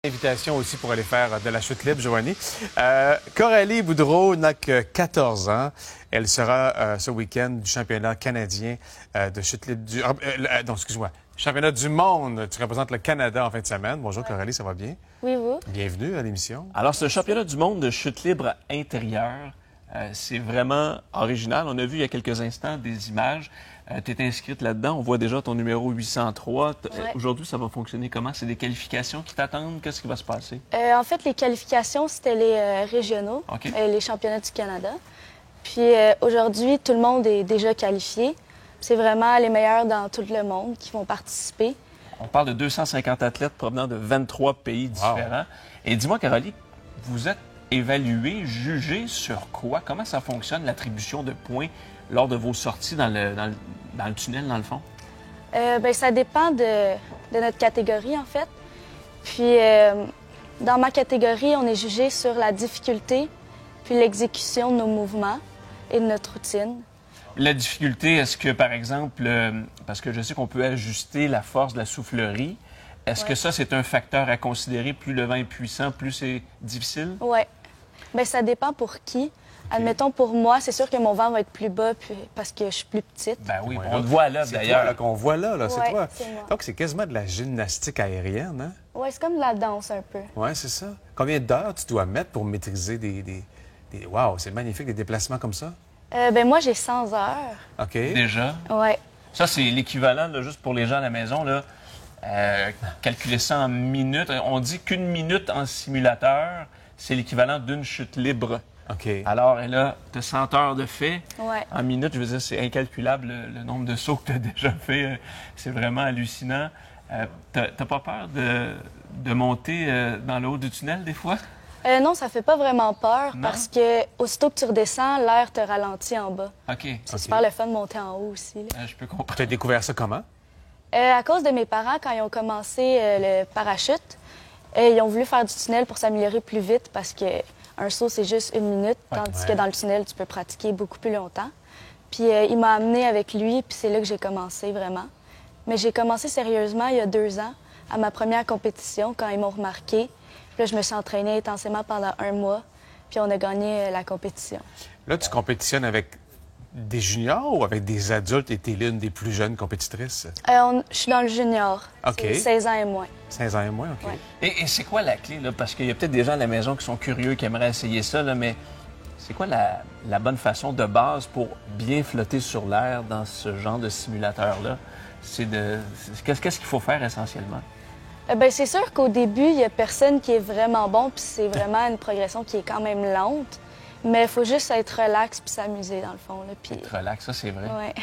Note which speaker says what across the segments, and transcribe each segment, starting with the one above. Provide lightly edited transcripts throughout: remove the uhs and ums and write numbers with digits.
Speaker 1: Invitation aussi pour aller faire de la chute libre, Joanie. Coralie Boudreau n'a que 14 ans. Elle sera ce week-end du championnat canadien de chute libre non, excuse-moi. Championnat du monde. Tu représentes le Canada en fin de semaine. Bonjour Coralie, ça va bien?
Speaker 2: Oui, vous.
Speaker 1: Bienvenue à l'émission.
Speaker 3: Alors, ce championnat du monde de chute libre intérieure, c'est vraiment original. On a vu il y a quelques instants des images. Tu es inscrite là-dedans. On voit déjà ton numéro 803. Aujourd'hui, ça va fonctionner comment? C'est des qualifications qui t'attendent? Qu'est-ce qui va se passer?
Speaker 2: En fait, les qualifications, c'était les régionaux,
Speaker 3: OK.
Speaker 2: Les championnats du Canada. Puis aujourd'hui, tout le monde est déjà qualifié. C'est vraiment les meilleurs dans tout le monde qui vont participer.
Speaker 3: On parle de 250 athlètes provenant de 23 pays différents. Et dis-moi, Caroline, vous êtes évalué, jugé sur quoi? Comment ça fonctionne, l'attribution de points lors de vos sorties dans le tunnel, dans le fond?
Speaker 2: Bien, ça dépend de notre catégorie, en fait. Puis, dans ma catégorie, on est jugé sur la difficulté, puis l'exécution de nos mouvements et de notre routine.
Speaker 3: La difficulté, est-ce que, par exemple, parce que je sais qu'on peut ajuster la force de la soufflerie, est-ce que ça, c'est un facteur à considérer? Plus le vent est puissant, plus c'est difficile?
Speaker 2: Oui. Bien, ça dépend pour qui. Admettons, pour moi, c'est sûr que mon vent va être plus bas parce que je suis plus petite.
Speaker 3: Ben oui,
Speaker 1: Ouais,
Speaker 3: on te voit là,
Speaker 1: C'est
Speaker 3: d'ailleurs.
Speaker 1: toi qu'on voit là, c'est
Speaker 2: Ouais,
Speaker 1: toi.
Speaker 2: c'est moi.
Speaker 1: Donc, c'est quasiment de la gymnastique aérienne, hein?
Speaker 2: Oui, c'est comme de la danse un peu.
Speaker 1: Oui, c'est ça. Combien d'heures tu dois mettre pour maîtriser des... Wow, c'est magnifique, des déplacements comme ça?
Speaker 2: Ben moi, j'ai 100 heures.
Speaker 1: OK.
Speaker 3: Déjà.
Speaker 2: Oui.
Speaker 3: Ça, c'est l'équivalent, là, juste pour les gens à la maison, là. Calculer ça en minutes. On dit qu'une minute en simulateur, c'est l'équivalent d'une chute libre.
Speaker 1: OK.
Speaker 3: Alors, là, tu as 100 heures de fait.
Speaker 2: Ouais.
Speaker 3: En minutes, je veux dire, c'est incalculable le nombre de sauts que tu as déjà fait. C'est vraiment hallucinant. T'as pas peur de monter dans le haut du tunnel, des fois?
Speaker 2: Non, ça fait pas vraiment peur
Speaker 3: Non?
Speaker 2: parce que aussitôt que tu redescends, l'air te ralentit en bas.
Speaker 3: OK.
Speaker 2: C'est super le fun de monter en haut aussi. Là.
Speaker 3: Je peux comprendre.
Speaker 1: Tu as découvert ça comment?
Speaker 2: À cause de mes parents, quand ils ont commencé le parachute, ils ont voulu faire du tunnel pour s'améliorer plus vite parce que un saut, c'est juste une minute, tandis que dans le tunnel, tu peux pratiquer beaucoup plus longtemps. Puis il m'a amené avec lui, puis c'est là que j'ai commencé vraiment. Mais j'ai commencé sérieusement il y a 2 ans, à ma première compétition, quand ils m'ont remarqué. Puis là, je me suis entraînée intensément pendant 1 mois, puis on a gagné la compétition.
Speaker 1: Là, tu compétitionnes avec des juniors ou avec des adultes et tu es l'une des plus jeunes compétitrices?
Speaker 2: Je suis dans le junior.
Speaker 1: OK.
Speaker 2: C'est 16 ans et moins.
Speaker 1: 16 ans et moins, OK.
Speaker 2: Ouais.
Speaker 3: Et c'est quoi la clé, là? Parce qu'il y a peut-être des gens à la maison qui sont curieux, qui aimeraient essayer ça, là, mais c'est quoi la bonne façon de base pour bien flotter sur l'air dans ce genre de simulateur-là? Qu'est-ce qu'il faut faire essentiellement?
Speaker 2: Bien, c'est sûr qu'au début, il n'y a personne qui est vraiment bon, puis c'est vraiment une progression qui est quand même lente. Mais il faut juste être relax puis s'amuser, dans le fond. Là, puis...
Speaker 3: Être relax, ça, c'est vrai.
Speaker 2: Ouais.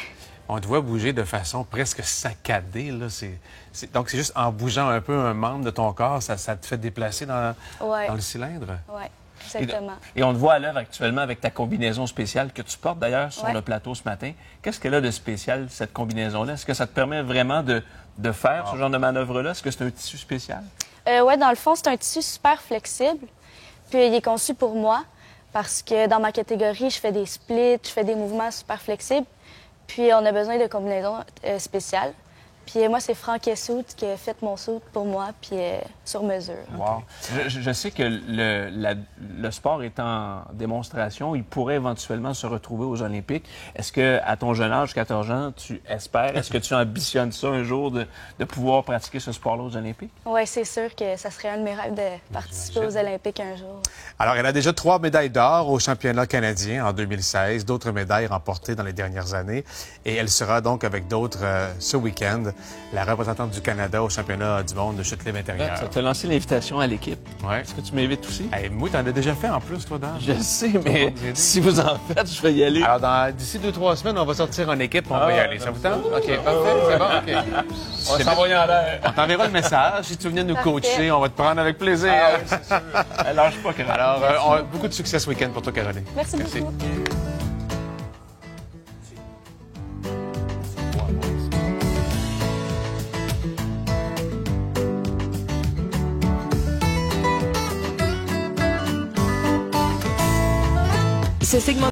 Speaker 1: On te voit bouger de façon presque saccadée, là. Donc, c'est juste en bougeant un peu un membre de ton corps, ça te fait déplacer dans le cylindre?
Speaker 2: Oui, exactement.
Speaker 3: Et on te voit à l'œuvre actuellement avec ta combinaison spéciale que tu portes d'ailleurs sur le plateau ce matin. Qu'est-ce qu'elle a de spécial, cette combinaison-là? Est-ce que ça te permet vraiment de faire ce genre de manœuvre-là? Est-ce que c'est un tissu spécial?
Speaker 2: Oui, dans le fond, c'est un tissu super flexible. Puis il est conçu pour moi parce que dans ma catégorie, je fais des splits, je fais des mouvements super flexibles. Puis on a besoin de combinaisons spéciales. Puis moi, c'est Franck Essoud qui a fait mon saut pour moi, puis sur mesure.
Speaker 3: Wow. Je sais que le sport est en démonstration. Il pourrait éventuellement se retrouver aux Olympiques. Est-ce que, à ton jeune âge, 14 ans, tu espères, est-ce que tu ambitionnes ça un jour de pouvoir pratiquer ce sport-là aux Olympiques?
Speaker 2: Oui, c'est sûr que ça serait un de mes rêves de participer aux Olympiques un jour.
Speaker 1: Alors, elle a déjà 3 médailles d'or au championnat canadien en 2016, d'autres médailles remportées dans les dernières années. Et elle sera donc avec d'autres ce week-end, la représentante du Canada au championnat du monde de chute libre intérieure.
Speaker 3: Tu as lancé l'invitation à l'équipe.
Speaker 1: Ouais.
Speaker 3: Est-ce que tu m'invites aussi?
Speaker 1: Hey, moi, t'en as déjà fait en plus, toi, Dan?
Speaker 3: Je sais, mais si vous en faites, je vais y aller.
Speaker 1: Alors, d'ici 2-3 semaines, on va sortir en équipe, on va y aller. Ça vous tente? OK, parfait, c'est bon, OK.
Speaker 3: On va s'envoyer en l'air.
Speaker 1: On t'enverra le message. Si tu venais nous coacher, on va te prendre avec plaisir.
Speaker 3: Ah oui, c'est sûr. Elle lâche pas, Caroline.
Speaker 1: Alors, beaucoup de succès ce week-end pour toi, Caroline.
Speaker 2: Merci beaucoup.
Speaker 4: Ce segment